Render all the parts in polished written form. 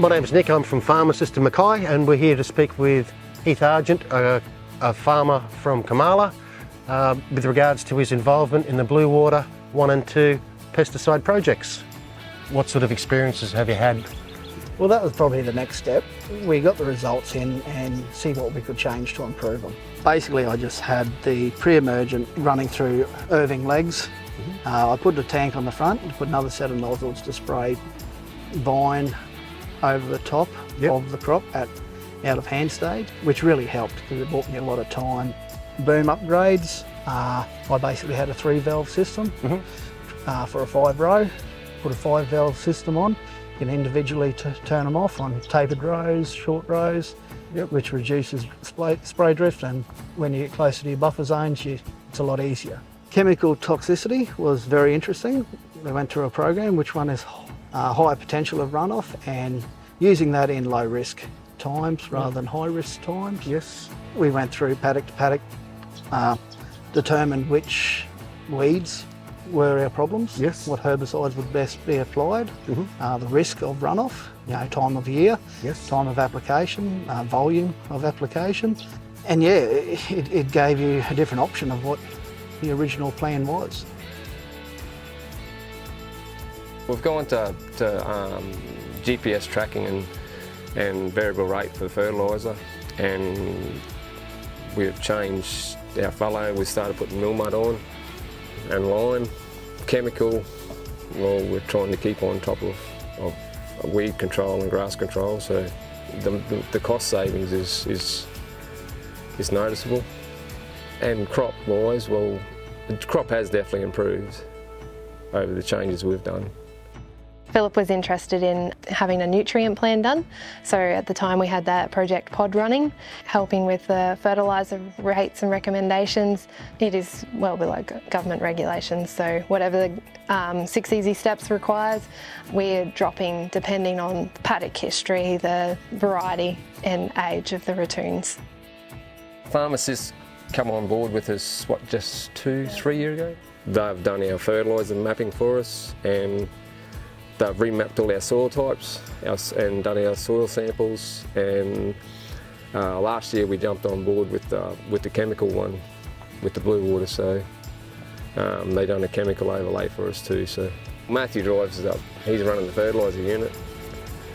My name's Nick, I'm from Farmacist in Mackay, and we're here to speak with Heath Argent, a farmer from Kamala, with regards to his involvement in the Bluewater 1 and 2 pesticide projects. What sort of experiences have you had? Well, that was probably the next step. We got the results in and see what we could change to improve them. Basically, I just had the pre-emergent running through Irving legs. I put a tank on the front and put another set of nozzles to spray vine over the top of the crop out of hand stage, which really helped because it bought me a lot of time. Boom upgrades, I basically had a 3-valve system for a 5-row. Put a 5-valve system on. You can individually turn them off on tapered rows, short rows, which reduces spray drift, and when you get closer to your buffer zones, it's a lot easier. Chemical toxicity was very interesting. We went through a program which one is high potential of runoff, and using that in low risk times rather than high risk times. Yes. We went through paddock to paddock, determined which weeds were our problems, what herbicides would best be applied, the risk of runoff, time of year, time of application, volume of application, and it gave you a different option of what the original plan was. We've gone to GPS tracking and variable rate for the fertiliser, and we've changed our fallow. We started putting mill mud on and lime. Chemical, well, we're trying to keep on top of weed control and grass control, so the cost savings is noticeable. And crop wise, well, the crop has definitely improved over the changes we've done. Phillip was interested in having a nutrient plan done, so at the time we had that project pod running, helping with the fertiliser rates and recommendations. It is well below government regulations, so whatever the 6 easy steps requires, we're dropping depending on the paddock history, the variety and age of the ratoons. Farmacist come on board with us, just 2-3 years ago? They've done our fertiliser mapping for us, and they've remapped all our soil types and done our soil samples, and last year we jumped on board with the chemical one, with the Bluewater, so they done a chemical overlay for us too. So Matthew drives us up, he's running the fertiliser unit,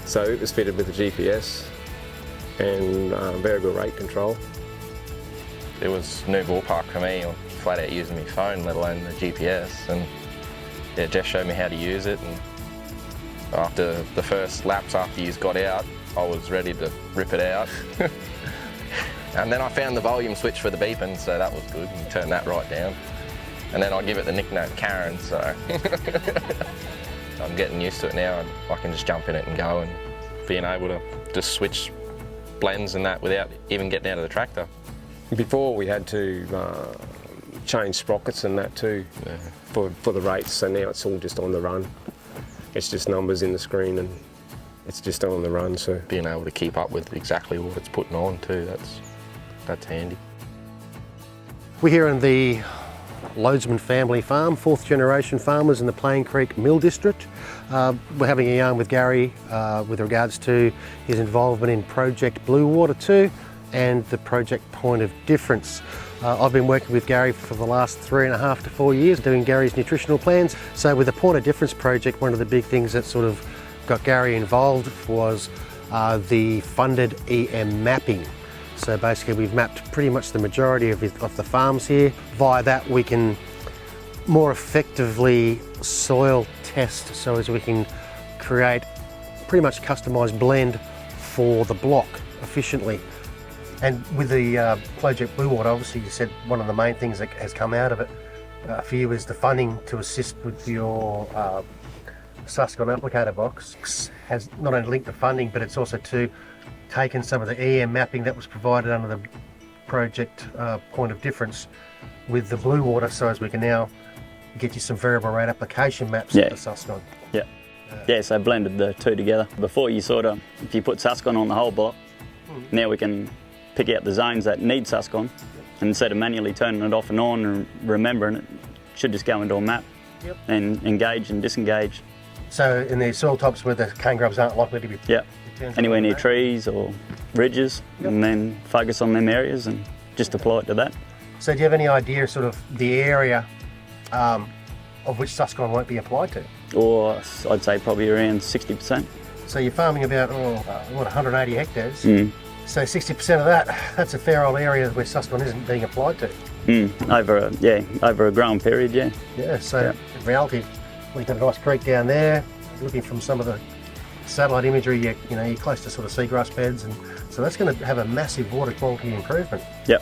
so it was fitted with the GPS and variable rate control. It was new ballpark for me, on flat out using my phone, let alone the GPS, and yeah, Jeff showed me how to use it. And after the first laps after you got out, I was ready to rip it out. And then I found the volume switch for the beeping, so that was good, and turned that right down. And then I give it the nickname Karen, so I'm getting used to it now, and I can just jump in it and go, and being able to just switch blends and that without even getting out of the tractor. Before we had to change sprockets and that too for the rates, so now it's all just on the run. It's just numbers in the screen and it's just on the run. So being able to keep up with exactly what it's putting on too, that's handy. We're here in the Loadsman family farm, 4th generation farmers in the Plain Creek Mill District. We're having a yarn with Garry with regards to his involvement in Project Bluewater 2 and the project Point of Difference. I've been working with Garry for the last 3.5 to 4 years doing Garry's nutritional plans. So with the Point of Difference project, one of the big things that sort of got Garry involved was the funded EM mapping. So basically we've mapped pretty much the majority of the farms here. Via that we can more effectively soil test, so as we can create pretty much customised blend for the block efficiently. And with the Project Bluewater, obviously you said one of the main things that has come out of it for you is the funding to assist with your Suscon applicator box. Has not only linked the funding, but it's also taken some of the EM mapping that was provided under the project Point of Difference with the Bluewater, so as we can now get you some variable rate application maps for the Suscon. Yeah, so blended the two together. Before you if you put Suscon on the whole block, now we can pick out the zones that need Suscon, and instead of manually turning it off and on and remembering it, should just go into a map and engage and disengage. So in the soil types where the cane grubs aren't likely to be anywhere near trees or ridges, and then focus on them areas and just apply it to that. So do you have any idea sort of the area of which Suscon won't be applied to? Or I'd say probably around 60%. So you're farming about, 180 hectares. Mm. So 60% of that, that's a fair old area where Suscon isn't being applied to. Over a growing period, yeah. Yeah, so in reality, we've got a nice creek down there. Looking from some of the satellite imagery, you're close to sort of seagrass beds, and so that's going to have a massive water quality improvement. Yep.